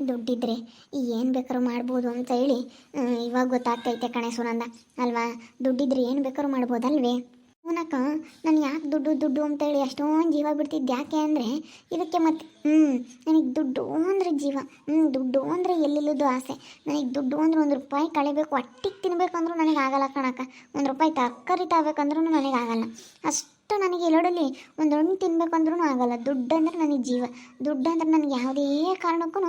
ದುಡ್ಡಿದ್ರೆ ಏನು ಬೇಕಾದ್ರೂ ಮಾಡ್ಬೋದು ಅಂತ ಹೇಳಿ ಇವಾಗ ಗೊತ್ತಾಗ್ತೈತೆ ಕಣೆ ಸುನಂದ ಅಲ್ವಾ. ದುಡ್ಡಿದ್ರೆ ಏನು ಬೇಕಾದ್ರೂ ಮಾಡ್ಬೋದಲ್ವೇ. ಅವನಕ್ಕ ನಾನು ಯಾಕೆ ದುಡ್ಡು ದುಡ್ಡು ಅಂತೇಳಿ ಅಷ್ಟೊಂದು ಜೀವ ಬಿಡ್ತಿದ್ದೆ ಯಾಕೆ ಅಂದರೆ ಇದಕ್ಕೆ ಮತ್ತೆ ನನಗೆ ದುಡ್ಡು ಅಂದರೆ ಜೀವ. ದುಡ್ಡು ಅಂದರೆ ಎಲ್ಲೆಲ್ಲದು ಆಸೆ. ನನಗೆ ದುಡ್ಡು ಅಂದರೆ 1 ರೂಪಾಯಿ ಕಳಿಬೇಕು, ಹೊಟ್ಟಿಗೆ ತಿನ್ಬೇಕಂದ್ರೂ ನನಗೆ ಆಗಲ್ಲ ಕಣಕ್ಕ. 1 ರೂಪಾಯಿ ತರಕಾರಿ ತಗೋಬೇಕಂದ್ರೂ ನನಗೆ ಆಗಲ್ಲ. ಅಷ್ಟು ನನಗೆ ಎಲ್ಲೋಡಲ್ಲಿ ಒಂದು ಹಣ್ಣು ತಿನ್ಬೇಕಂದ್ರೂ ಆಗಲ್ಲ. ದುಡ್ಡು ಅಂದರೆ ನನಗೆ ಜೀವ. ದುಡ್ಡು ಅಂದರೆ ನನಗೆ ಯಾವುದೇ ಕಾರಣಕ್ಕೂ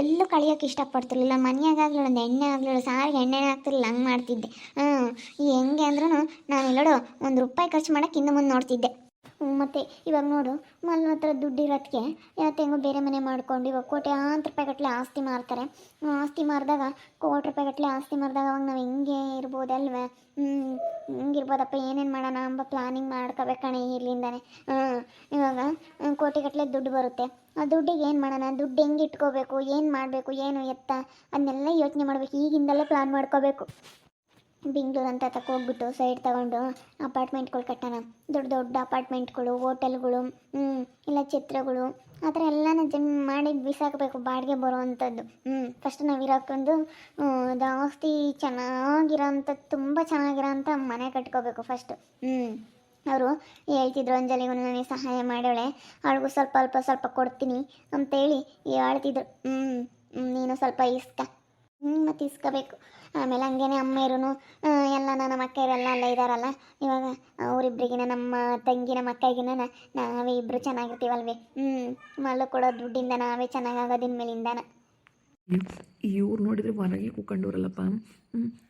ಎಲ್ಲೂ ಕಳಿಯೋಕ್ಕೆ ಇಷ್ಟಪಡ್ತಿರ್ಲಿಲ್ಲ. ಮನೆಯಾಗಲಿ ಒಂದು ಎಣ್ಣೆ ಆಗಲಿ ಸಾರಿಗೆ ಎಣ್ಣೆನೇ ಆಗ್ತಿರ್ಲಿಲ್ಲ, ಹಂಗೆ ಮಾಡ್ತಿದ್ದೆ. ಹೆಂಗೆ ಅಂದ್ರೂ ನಾನು ಎಲ್ಲೋಡು 1 ರೂಪಾಯಿ ಖರ್ಚು ಮಾಡೋಕ್ಕೆ ಹಿಂದೆ ಮುಂದೆ ನೋಡ್ತಿದ್ದೆ. ಮತ್ತು ಇವಾಗ ನೋಡು, ಮಲ್ಲ ಹತ್ರ ದುಡ್ಡು ಇರೋದಕ್ಕೆ ಹೆಂಗೋ ಬೇರೆ ಮನೆ ಮಾಡ್ಕೊಂಡು ಇವಾಗ ಕೋಟ್ಯಾಂತರ ರೂಪಾಯಿ ಗಟ್ಟಲೆ ಆಸ್ತಿ ಮಾರ್ತಾರೆ. ಆಸ್ತಿ ಮಾರಿದಾಗ ಕೋಟಿ ರೂಪಾಯಿ ಗಟ್ಟಲೆ ಆಸ್ತಿ ಮಾರಿದಾಗ ಅವಾಗ ನಾವು ಹೆಂಗೆ ಇರ್ಬೋದಲ್ವೇ. ಹಿಂಗಿರ್ಬೋದಪ್ಪ, ಏನೇನು ಮಾಡೋಣ ಎಂಬ ಪ್ಲಾನಿಂಗ್ ಮಾಡ್ಕೋಬೇಕಣೆ ಇರ್ಲಿಂದಾನೆ. ಇವಾಗ ಕೋಟಿಗಟ್ಟಲೆ ದುಡ್ಡು ಬರುತ್ತೆ. ಆ ದುಡ್ಡಿಗೆ ಏನು ಮಾಡೋಣ, ದುಡ್ಡು ಹೆಂಗೆ ಇಟ್ಕೋಬೇಕು, ಏನು ಮಾಡಬೇಕು, ಏನು ಎತ್ತ ಅದನ್ನೆಲ್ಲ ಯೋಚನೆ ಮಾಡಬೇಕು. ಈಗಿಂದಲೇ ಪ್ಲಾನ್ ಮಾಡ್ಕೋಬೇಕು. ಬೆಂಗಳೂರು ಅಂತ ಹೋಗ್ಬಿಟ್ಟು ಸೈಡ್ ತಗೊಂಡು ಅಪಾರ್ಟ್ಮೆಂಟ್ಗಳು ಕಟ್ಟೋಣ. ದೊಡ್ಡ ದೊಡ್ಡ ಅಪಾರ್ಟ್ಮೆಂಟ್ಗಳು, ಹೋಟೆಲ್ಗಳು, ಇಲ್ಲ ಛತ್ರಗಳು, ಆ ಥರ ಎಲ್ಲನೂ ಮಾಡಿ ಬಿಸಾಕಬೇಕು, ಬಾಡಿಗೆ ಬರೋವಂಥದ್ದು. ಫಸ್ಟ್ ನಾವು ಇರೋಕ್ಕೊಂದು ಜಾಸ್ತಿ ಚೆನ್ನಾಗಿರೋಂಥ, ತುಂಬ ಚೆನ್ನಾಗಿರೋಂಥ ಮನೆ ಕಟ್ಕೋಬೇಕು ಫಸ್ಟು. ಅವರು ಹೇಳ್ತಿದ್ರು, ಅಂಜಲಿಗೂ ನನಗೆ ಸಹಾಯ ಮಾಡೋಳೆ, ಅವಳಿಗೂ ಸ್ವಲ್ಪ ಅಲ್ಪ ಸ್ವಲ್ಪ ಕೊಡ್ತೀನಿ ಅಂತೇಳಿ ಹೇಳ್ತಿದ್ರು. ನೀನು ಸ್ವಲ್ಪ ಮತ್ತು ಇಸ್ಕೋಬೇಕು. ಆಮೇಲೆ ಹಂಗೇನೆ ಅಮ್ಮೇರೂ ಎಲ್ಲ ನಮ್ಮ ಅಕ್ಕಯ್ಯರೆಲ್ಲ ಅಲ್ಲ ಇದ್ದಾರಲ್ಲ, ಇವಾಗ ಅವರಿಬ್ರಿಗಿನ ನಮ್ಮ ತಂಗಿ ನಮ್ಮ ಅಕ್ಕಗಿನ ನಾವೇ ಇಬ್ಬರು ಚೆನ್ನಾಗಿರ್ತೀವಲ್ವೇ. ಮಲ್ಲು ಕೊಡೋ ದುಡ್ಡಿಂದ ನಾವೇ ಚೆನ್ನಾಗಾಗೋದಿನ ಮೇಲಿಂದಾನ. ಇವ್ರು ನೋಡಿದರೆ ಹೊರಗೆ ಕೂತ್ಕೊಂಡವ್ರಲ್ಲಪ್ಪ,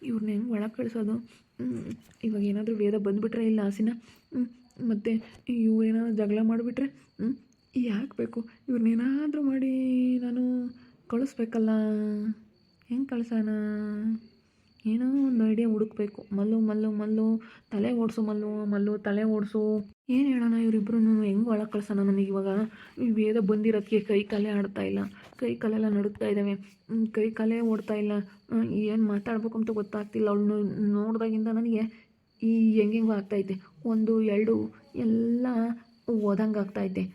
ಇವ್ರನ್ನ ಹೆಂಗೆ ಒಳಗೆ ಕಳಿಸೋದು. ಇವಾಗ ಏನಾದರೂ ವೇದ ಬಂದುಬಿಟ್ರೆ ಇಲ್ಲ ಆಸಿನ, ಮತ್ತು ಇವ್ರೇನಾದ್ರು ಜಗಳ ಮಾಡಿಬಿಟ್ರೆ ಯಾಕೆ ಬೇಕು. ಇವ್ರನ್ನೇನಾದರೂ ಮಾಡಿ ನಾನು ಕಳಿಸ್ಬೇಕಲ್ಲ. ಹೆಂಗೆ ಕಳ್ಸೋಣ, ಏನೋ ಒಂದು ಐಡಿಯಾ ಹುಡುಕ್ಬೇಕು. ಮಲ್ಲು ಮಲ್ಲು ಮಲ್ಲು ತಲೆ ಓಡಿಸು, ಮಲ್ಲು ತಲೆ ಓಡಿಸು. ಏನು ಹೇಳೋಣ ಇವರಿಬ್ರು ಹೆಂಗೆ ಒಳಗೆ ಕಳ್ಸೋಣ. ನನಗೆ ಇವಾಗ ವೇದ ಬಂದಿರೋದಕ್ಕೆ ಕೈ ಕಾಲೇ ಆಡ್ತಾ ಇಲ್ಲ, ಕೈ ಕಾಲೆಲ್ಲ ನಡುಗ್ತಾ ಇದ್ದಾವೆ, ಕೈ ಕಾಲೇ ಓಡ್ತಾ ಇಲ್ಲ. ಏನು ಮಾತಾಡ್ಬೇಕು ಅಂತ ಗೊತ್ತಾಗ್ತಿಲ್ಲ. ಅವಳು ನೋಡಿದಾಗಿಂದ ನನಗೆ ಹೆಂಗೆಂಗೋ ಆಗ್ತೈತೆ. 1 2 ಎಲ್ಲ ಓದಂಗೆ ಆಗ್ತೈತೆ.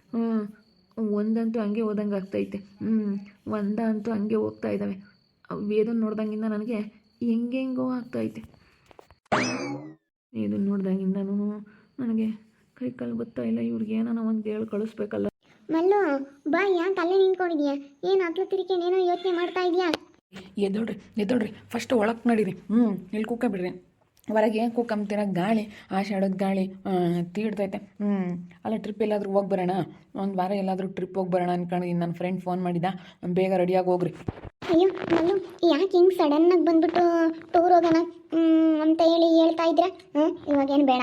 ಒಂದಂತೂ ಹಂಗೆ ಓದಂಗೆ ಆಗ್ತೈತೆ. ಒಂದಂತೂ ಹಂಗೆ ಹೋಗ್ತಾ ಇದ್ದಾವೆ. ವೇದನ್ನು ನೋಡ್ದಂಗಿಂದ ನನಗೆ ಹೆಂಗೆಂಗೋ ಆಗ್ತೈತೆ. ಇದನ್ನು ನೋಡ್ದಂಗಿಂದನೂ ನನಗೆ ಕೈ ಕಾಲು ಗೊತ್ತಾ ಇಲ್ಲ. ಇವ್ರಿಗೆ ಏನೋ ಒಂದು ಹೇಳಿ ಕಳಿಸ್ಬೇಕಲ್ಲ. ಮಲ್ಲು ಬಾ, ಯಾಕೆ ಅಲ್ಲೇ ನಿಂತ್ಕೊಂಡಿದ್ಯಾ? ಏನು ಹತ್ಲು ತಿರ್ಕೇನು ಏನೋ ಯೋಚನೆ ಮಾಡ್ತಾ ಇದೆಯಾ? ಎದ್ದೋಡ್ರಿ ಫಸ್ಟ್ ಒಳಗೆ ನಡೀರಿ. ಇಲ್ಲಿ ಕೂಕಬಿಡ್ರಿ. ಹೊರಗೆ ಕೂಕಂತೀರ ಗಾಳಿ, ಆಷಾಢದ ಗಾಳಿ ತೀಡ್ತೈತೆ. ಅಲ್ಲ ಟ್ರಿಪ್ ಎಲ್ಲಾದರೂ ಹೋಗಿ ಬರೋಣ, ಒಂದು ವಾರ ಎಲ್ಲಾದರೂ ಟ್ರಿಪ್ ಹೋಗಿ ಬರೋಣ ಅನ್ಕೊಂಡಿದ್ದೀನಿ. ನನ್ನ ಫ್ರೆಂಡ್ ಫೋನ್ ಮಾಡಿದ್ದ, ಬೇಗ ರೆಡಿಯಾಗಿ ಹೋಗ್ರಿ. ಅಯ್ಯೋ ಮಲ್ಲು, ಯಾಕೆ ಹಿಂಗೆ ಸಡನ್ನಾಗಿ ಬಂದ್ಬಿಟ್ಟು ಟೂರ್ ಹೋಗೋಣ ಅಂತ ಹೇಳ್ತಾ ಇದ್ದೀರಾ? ಇವಾಗೇನು ಬೇಡ.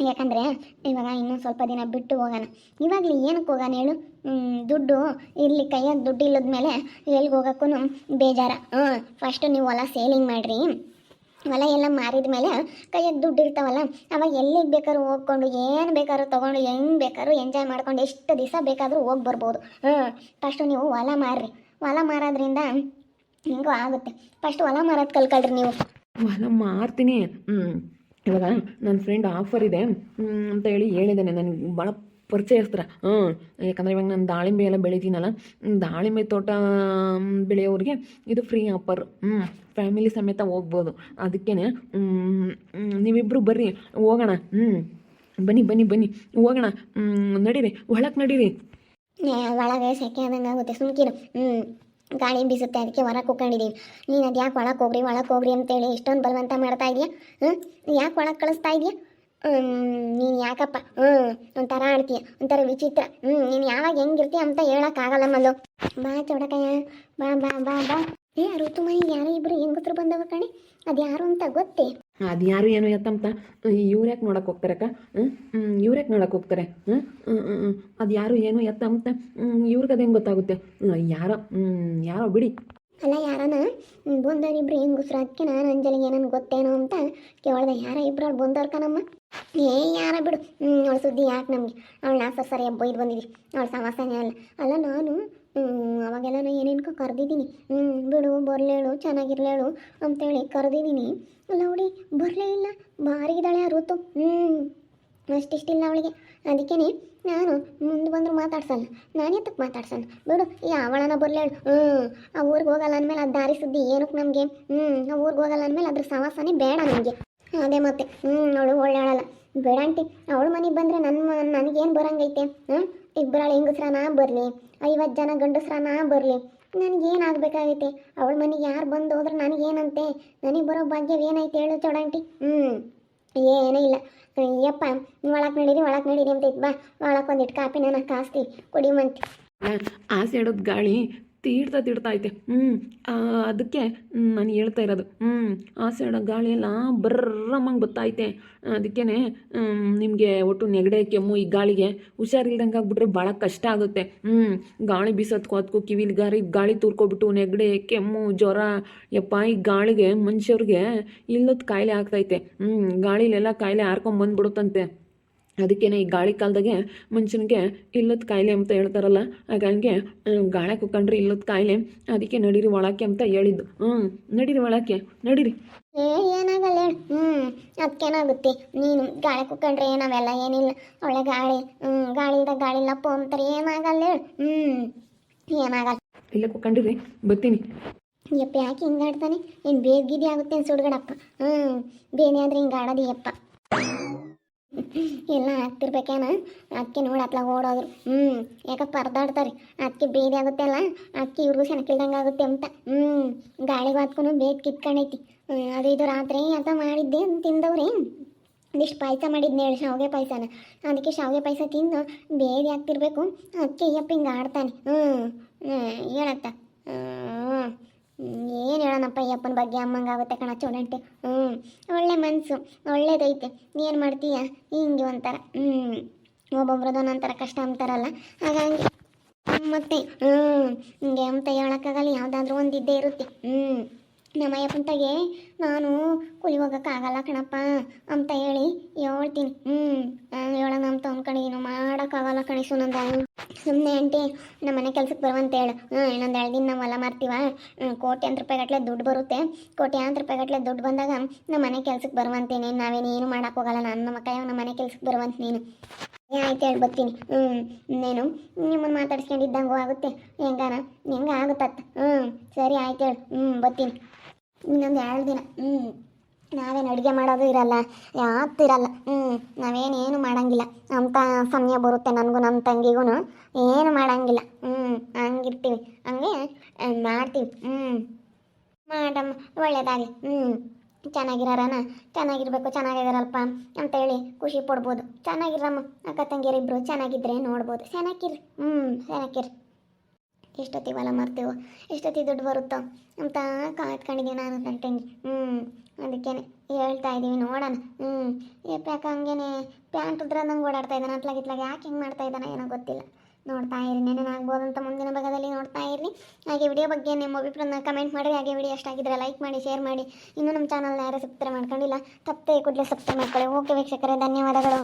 ಯಾಕಂದರೆ ಇವಾಗ ಇನ್ನೂ ಸ್ವಲ್ಪ ದಿನ ಬಿಟ್ಟು ಹೋಗೋಣ. ಇವಾಗಲೇ ಏನಕ್ಕೆ ಹೋಗೋಣ ಹೇಳು? ದುಡ್ಡು ಇರಲಿ, ಕೈಯಾಗ ದುಡ್ಡು ಇಲ್ಲದ್ಮೇಲೆ ಎಲ್ಲಿಗೆ ಹೋಗೋಕ್ಕೂ ಬೇಜಾರ. ಫಸ್ಟು ನೀವು ಹೊಲ ಸೇಲಿಂಗ್ ಮಾಡಿರಿ. ಹೊಲ ಎಲ್ಲ ಮಾರಿದ ಮೇಲೆ ಕೈಯಾಗ ದುಡ್ಡು ಇರ್ತಾವಲ್ಲ, ಅವಾಗ ಎಲ್ಲಿಗೆ ಬೇಕಾದ್ರೂ ಹೋಗ್ಕೊಂಡು ಏನು ಬೇಕಾದ್ರೂ ತೊಗೊಂಡು ಹೆಂಗೆ ಬೇಕಾದ್ರೂ ಎಂಜಾಯ್ ಮಾಡ್ಕೊಂಡು ಎಷ್ಟು ದಿವಸ ಬೇಕಾದರೂ ಹೋಗಿ ಬರ್ಬೋದು. ಫಸ್ಟು ನೀವು ಹೊಲ ಮಾರ್ರಿ. ಹೊಲ ಮಾರೋದ್ರಿಂದ ಹೆಂಗೋ ಆಗುತ್ತೆ. ಫಸ್ಟ್ ಹೊಲ ಮಾರೋದು ಕಲ್ಕೊಳ್ರಿ ನೀವು. ಹೊಲ ಮಾರ್ತೀನಿ. ಇವಾಗ ನನ್ನ ಫ್ರೆಂಡ್ ಆಫರ್ ಇದೆ ಅಂತ ಹೇಳಿದ್ದಾನೆ. ನನಗೆ ಭಾಳ ಪರಿಚಯಸ್ತ್ರ. ಯಾಕಂದರೆ ಇವಾಗ ನಾನು ದಾಳಿಂಬೆ ಎಲ್ಲ ಬೆಳಿತೀನಲ್ಲ, ದಾಳಿಂಬೆ ತೋಟ ಬೆಳೆಯೋರಿಗೆ ಇದು ಫ್ರೀ ಆಫರ್. ಫ್ಯಾಮಿಲಿ ಸಮೇತ ಹೋಗ್ಬೋದು. ಅದಕ್ಕೇ ನೀವಿಬ್ಬರು ಬರ್ರಿ, ಹೋಗೋಣ. ಬನ್ನಿ ಹೋಗೋಣ. ನಡೀರಿ, ಒಳಗೆ ನಡೀರಿ. ಒಳಗೆ ಸೆಕೆ ಆದಂಗೆ ಆಗುತ್ತೆ, ಸುಮ್ಕಿರು. ಗಾಳಿ ಬೀಸುತ್ತೆ, ಅದಕ್ಕೆ ಹೊರಗೆ ಕೂತ್ಕೊಂಡಿದ್ದೀವಿ. ನೀನು ಅದು ಯಾಕೆ ಒಳಗೆ ಹೋಗ್ರಿ ಅಂತೇಳಿ ಇಷ್ಟೊಂದು ಬಲವಂತ ಮಾಡ್ತಾ ಇದೆಯಾ? ಯಾಕೆ ಒಳಗೆ ಕಳಿಸ್ತಾ ಇದೆಯಾ? ನೀನು ಯಾಕಪ್ಪ ಒಂಥರ ಆಡ್ತೀಯ, ಒಂಥರ ವಿಚಿತ್ರ. ನೀನು ಯಾವಾಗ ಹೆಂಗಿರ್ತೀಯ ಅಂತ ಹೇಳೋಕ್ಕಾಗಲ್ಲ ಮಲ್ಲು. ಬಾ ಚೌಡಕಯ್ಯ, ಬಾ ಬಾ ಬಾ ಬಾ. ಋತುಮನಿಗೆ ಯಾರೋ ಇಬ್ಬರು ಹೆಂಗಸರು ಬಂದವ ಕಣೆ, ಅದು ಯಾರು ಅಂತ ಗೊತ್ತೇ? ಅದು ಯಾರು ಏನು ಎತ್ತಂತ ಇವ್ರು ಯಾಕೆ ನೋಡಕ್ಕೆ ಹೋಗ್ತಾರಕ್ಕ? ಇವ್ರು ಯಾಕೆ ನೋಡಕ್ಕೆ ಹೋಗ್ತಾರೆ? ಅದು ಯಾರು ಏನು ಎತ್ತಂತ ಇವ್ರಿಗೆ ಅದೇನು ಗೊತ್ತಾಗುತ್ತೆ? ಯಾರೋ ಬಿಡಿ. ಅಲ್ಲ, ಯಾರನ ಬಂದವರಿಬ್ರು ಹೆಂಗಸ್ರು. ಅದಕ್ಕೆ ನಾನು ಅಂಜಲಿಗೆ ಏನನ್ನು ಗೊತ್ತೇನೋ ಅಂತ ಕೇಳ್ದೆ. ಯಾರ ಇಬ್ರು ಅವ್ಳು ಬಂದವ್ರ ಕಣಮ್ಮ. ಯಾರ ಬಿಡು, ಅವಳು ಸುದ್ದಿ ಯಾಕೆ ನಮಗೆ? ಅವಳನ್ನ ಸರಿಯಾಗಿ ಬೈದು ಬಂದಿದ್ವಿ, ಅವಳು ಸಮಾಸನೇ ಅಲ್ಲ ನಾನು ಅವಾಗೆಲ್ಲ ಏನೇನ್ಕೋ ಕರೆದಿದ್ದೀನಿ. ಬಿಡು, ಬರಲೇಳು, ಚೆನ್ನಾಗಿರ್ಲೇಳು ಅಂತೇಳಿ ಕರೆದಿದ್ದೀನಿ. ಅಲ್ಲ ಅವಳಿ ಬರಲೇ ಇಲ್ಲ, ಬಾರಿಗಿದ್ದಾಳೆ ಆ ಋತು. ಅಷ್ಟಿಷ್ಟಿಲ್ಲ ಅವಳಿಗೆ. ಅದಕ್ಕೇ ನಾನು ಮುಂದೆ ಬಂದ್ರು ಮಾತಾಡ್ಸಲ್ಲ, ನಾನು ಎತ್ತಕ್ಕೆ ಮಾತಾಡ್ಸಲ್ಲ ಬಿಡು. ಯಾವಳನ ಬರಲಿ ಹೇಳು. ಆ ಊರಿಗೆ ಹೋಗಲ್ಲ ಅಂದಮೇಲೆ ಅದು ದಾರಿ ಸುದ್ದಿ ಏನಕ್ಕೆ ನಮಗೆ? ಆ ಊರಿಗೆ ಹೋಗಲ್ಲ ಅಂದಮೇಲೆ ಅದ್ರ ಸವಾಸನೇ ಬೇಡ ನನಗೆ. ಅದೇ ಮತ್ತೆ ಅವಳು ಒಳ್ಳೆಯಳಲ್ಲ ಬೇಡ ಆಂಟಿ. ಅವಳು ಮನೆಗೆ ಬಂದರೆ ನನಗೇನು ಬರಂಗೈತೆ? ಇಬ್ಬರಾಳು ಹೆಂಗಸ್ರನ ಬರಲಿ, 50 ಜನ ಗಂಡಸ್ರನ ಬರಲಿ, ನನಗೇನಾಗಬೇಕಾಗೈತೆ? ಅವಳ ಮನೆಗೆ ಯಾರು ಬಂದು ಹೋದ್ರೆ ನನಗೇನಂತೆ? ನನಗೆ ಬರೋ ಭಾಗ್ಯವೇನೈತೆ ಹೇಳು ಚೌಡಾಂಟಿ? ಏನೂ ಇಲ್ಲ. ಅಯ್ಯಪ್ಪ ಒಳಕ್ಕೆ ನಡೀರಿ ಅಂತ ಇತ್ತು. ಬಾ ಒಳಕ್ಕೆ ಒಂದಿಟ್ಟು ಕಾಪಿ ನಾನು ಕಾಸ್ತೀವಿ, ಕುಡಿಯುವಂತೆ. ಆಸೆ ಇಡೋದು ಗಾಳಿ ತೀಡ್ತಾ ಐತೆ. ಅದಕ್ಕೆ ನಾನು ಹೇಳ್ತಾ ಇರೋದು. ಆಸೆ ಇಡೋ ಗಾಳಿ ಎಲ್ಲ ಬರ್ರಮ್ಮಂಗೆ ಬತ್ತೈತೆ. ಅದಕ್ಕೇ ನಿಮಗೆ ಒಟ್ಟು ನೆಗಡೆ ಕೆಮ್ಮು ಈ ಗಾಳಿಗೆ ಹುಷಾರಿಲ್ದಂಗೆ ಆಗ್ಬಿಟ್ರೆ ಭಾಳ ಕಷ್ಟ ಆಗುತ್ತೆ. ಗಾಳಿ ಬೀಸೋದ್ಕೋ ಅದಕ್ಕೂ ಕಿವಿಲಿ ಗಾಳಿ ತೂರ್ಕೊಬಿಟ್ಟು ನೆಗಡೆ ಕೆಮ್ಮು ಜ್ವರ, ಯಪ್ಪ ಈ ಗಾಳಿಗೆ ಮನುಷ್ಯವ್ರಿಗೆ ಇಲ್ಲದ ಕಾಯಿಲೆ ಆಗ್ತೈತೆ. ಗಾಳಿಲೆಲ್ಲ ಕಾಯಿಲೆ ಹಾರ್ಕೊಂಬಂದ್ಬಿಡುತ್ತಂತೆ. ಅದಕ್ಕೇ ಈ ಗಾಳಿ ಕಾಲದಾಗೆ ಮನುಷ್ಯನಿಗೆ ಇಲ್ಲದ ಕಾಯಿಲೆ ಅಂತ ಹೇಳ್ತಾರಲ್ಲ, ಹಾಗಾಗಿ ಗಾಳಿ ಕುಕ್ಕಂಡ್ರೆ ಇಲ್ಲದ ಕಾಯಿಲೆ. ಅದಕ್ಕೆ ನಡೀರಿ ಒಳಕ್ಕೆ ಅಂತ ಹೇಳಿದ್ದು. ನಡೀರಿ ಒಳಕ್ಕೆ ನಡೀರಿ. ಏನಾಗಲ್ಲ ಹೇಳು. ಅದಕ್ಕೇನಾಗುತ್ತೆ? ನೀನು ಗಾಳಿ ಕುಕ್ಕಂಡ್ರೆ ನಾವೆಲ್ಲ ಏನಿಲ್ಲ, ಒಳ್ಳೆ ಗಾಳಿ ಗಾಳಿ ಲಪ್ಪು ಅಂತಾರೆ. ಏನಾಗಲ್ಲ ಹೇಳು. ಏನಾಗಲ್ಲ. ಇಲ್ಲ ಕುಕ್ಕಂಡಿರಿ ಬರ್ತೀನಿ. ಯಪ್ಪ ಯಾಕೆ ಹಿಂಗಾಡ್ತಾನೆ? ಏನು ಬೇಗಿದಿ ಆಗುತ್ತೆ ಸುಡ್ಗಡಪ್ಪ. ಬೇನೆ ಆದರೆ ಹಿಂಗಾಡೋದು ಯಪ್ಪ. ಎಲ್ಲ ಆಗ್ತಿರ್ಬೇಕೇನ? ಅದಕ್ಕೆ ನೋಡಿ ಅತ್ಲಾಗ ಓಡೋದ್ರು. ಯಾಕೆ ಪರದಾಡ್ತಾರೆ. ಅದಕ್ಕೆ ಬೇದಿ ಆಗುತ್ತೆ ಅಲ್ಲ, ಅದಕ್ಕೆ ಇವ್ರಿಗೂ ಸೆನಕಿಲ್ದಂಗೆ ಆಗುತ್ತೆ ಅಂತ. ಗಾಳಿಗೆ ಹಾತ್ಕೊಂಡು ಬೇಗ ಕಿತ್ಕೊಂಡೈತಿ. ಅದು ಇದು ರಾತ್ರಿ ಅಂತ ಮಾಡಿದ್ದೆ ತಿಂದವ್ರಿ. ಇಷ್ಟು ಪಾಯಸ ಮಾಡಿದ್ನ ಹೇಳಿ, ಶಾವಿಗೆ ಪಾಯಸನ. ಅದಕ್ಕೆ ಶಾವಿಗೆ ಪಾಯಸ ತಿಂದು ಬೇದಿ ಆಗ್ತಿರ್ಬೇಕು. ಅದಕ್ಕೆ ಅಯ್ಯಪ್ಪ ಹಿಂಗೆ ಆಡ್ತಾನೆ. ಹೇಳತ್ತ ಏನು ಹೇಳೋಣಪ್ಪ ಅಯ್ಯಪ್ಪನ ಬಗ್ಗೆ ಅಮ್ಮಂಗಾಗುತ್ತೆ ಕಣ ಚೌಡಂಟಿ. ಒಳ್ಳೆ ಮನಸ್ಸು ಒಳ್ಳೇದೈತೆ. ಏನು ಮಾಡ್ತೀಯ? ಹಿಂಗೆ ಒಂಥರ ಒಬ್ಬೊಬ್ರದ್ದು ಒಂದೊಂಥರ ಕಷ್ಟ ಅಂತಾರಲ್ಲ, ಹಾಗಾಗಿ ಮತ್ತೆ ಹಿಂಗೆ ಅಂತ ಹೇಳೋಕ್ಕಾಗಲ್ಲ. ಯಾವುದಾದ್ರೂ ಒಂದು ಇದ್ದೇ ಇರುತ್ತೆ. ನಮ್ಮ ಅಯ್ಯಪ್ಪಂತಾಗೆ ನಾನು ಕೂಲಿ ಹೋಗೋಕ್ಕಾಗಲ್ಲ ಕಣಪ್ಪ ಅಂತ ಹೇಳಿ ಹೇಳ್ತೀನಿ. ಹೇಳೋಣ ಅಂತ ಅಂದ್ಕೊಂಡಿದ್ದೀನಿ. ಮಾಡೋಕ್ಕಾಗಲ್ಲ ಕಣಿಸು ನಂದ. ಸುಮ್ಮನೆ ಆಂಟಿ ನಮ್ಮ ಮನೆ ಕೆಲ್ಸಕ್ಕೆ ಬರುವಂತ ಹೇಳು. ಇನ್ನೊಂದು 2 ದಿನ ನಾವು ಹೊಲ ಮಾರ್ತೀವ. ಕೋಟ್ಯಾಂತರ ರೂಪಾಯಿಗಟ್ಟಲೆ ದುಡ್ಡು ಬರುತ್ತೆ. ಕೋಟ್ಯಾಂತರ ರೂಪಾಯಿಗಟ್ಟಲೆ ದುಡ್ಡು ಬಂದಾಗ ನಮ್ಮ ಮನೆ ಕೆಲ್ಸಕ್ಕೆ ಬರುವಂತೇನೆ. ನಾವೇನೇನು ಮಾಡೋಕ್ಕೋಗಲ್ಲ. ನಮ್ಮ ಕೈಯಾಗ ನಮ್ಮ ಮನೆ ಕೆಲ್ಸಕ್ಕೆ ಬರುವಂತ ನೀನು. ಆಯ್ತು ಹೇಳಿ ಬರ್ತೀನಿ. ನೀನು ನಿಮ್ಮನ್ನು ಮಾತಾಡ್ಸ್ಕೊಂಡಿದ್ದಂಗೂ ಆಗುತ್ತೆ. ಹೆಂಗ ಆಗುತ್ತತ್ತ. ಸರಿ ಆಯ್ತು ಹೇಳು. ಬರ್ತೀನಿ. ಇನ್ನೊಂದು 2 ದಿನ ನಾವೇನು ಅಡುಗೆ ಮಾಡೋದು ಇರಲ್ಲ, ಯಾತ್ತಿರಲ್ಲ. ನಾವೇನೇನು ಮಾಡಂಗಿಲ್ಲ ಅಂತ ಸಮಯ ಬರುತ್ತೆ. ನನಗೂ ನಮ್ಮ ತಂಗಿಗೂ ಏನು ಮಾಡಂಗಿಲ್ಲ. ಹಂಗಿರ್ತೀವಿ. ಹಂಗೆ ಮಾಡ್ತೀವಿ. ಮಾಡಮ್ಮ ಒಳ್ಳೇದಾಗಲಿ. ಚೆನ್ನಾಗಿರೋರನ ಚೆನ್ನಾಗಿರ್ಬೇಕು, ಚೆನ್ನಾಗಿದಾರಲ್ಪ ಅಂತೇಳಿ ಖುಷಿ ಪಡ್ಬೋದು. ಚೆನ್ನಾಗಿರಮ್ಮ ಅಕ್ಕ ತಂಗಿಯರಿಬ್ಬರು ಚೆನ್ನಾಗಿದ್ರೆ ನೋಡ್ಬೋದು. ಚೆನ್ನಾಗಿರ್ರಿ. ಚೆನ್ನಾಗಿರ್ರಿ. ಎಷ್ಟೊತ್ತಿ ಹೊಲ ಮಾರ್ತೀವೋ, ಎಷ್ಟೊತ್ತಿ ದುಡ್ಡು ಬರುತ್ತೋ ಅಂತ ಕಾಯ್ಕೊಂಡಿದ್ದೀವಿ ನಾನು ನನ್ನ ತಂಗಿ. ಅದಕ್ಕೇ ಹೇಳ್ತಾ ಇದ್ದೀವಿ ನೋಡೋಣ. ಯಾಕೆ ಹಂಗೇನೆ ಪ್ಯಾಂಟ್ ಉದ್ರಂದಂಗೆ ಓಡಾಡ್ತಾ ಇದ್ದಾನೆ. ಅತ್ಲಾಗಿತ್ಲಾಗ ಯಾಕೆ ಹಿಂಗೆ ಮಾಡ್ತಾ ಇದ್ದಾನೆ ಏನೋ ಗೊತ್ತಿಲ್ಲ. ನೋಡ್ತಾ ಇರಿ, ನೆನನಾಗ್ಬೋದಂತ ಮುಂದಿನ ಭಾಗದಲ್ಲಿ ನೋಡ್ತಾ ಇರಿ. ಹಾಗೆ ವಿಡಿಯೋ ಬಗ್ಗೆ ನಿಮ್ಮ ಅಭಿಪ್ರಾಯನ ಕಮೆಂಟ್ ಮಾಡಿರಿ. ಹಾಗೆ ವಿಡಿಯೋ ಎಷ್ಟಾಗಿದ್ರೆ ಲೈಕ್ ಮಾಡಿ, ಶೇರ್ ಮಾಡಿ. ಇನ್ನೂ ನಮ್ಮ ಚಾನಲ್ನ ಯಾರು ಸಬ್ಸ್ಕ್ರೈಬ್ ಮಾಡ್ಕೊಂಡಿಲ್ಲ ತಪ್ಪದೆ ಕೂಡಲೇ ಸಬ್ಸ್ಕ್ರೈಬ್ ಮಾಡ್ಕೊಳ್ಳಿ. ಓಕೆ ವೀಕ್ಷಕರೇ, ಧನ್ಯವಾದಗಳು.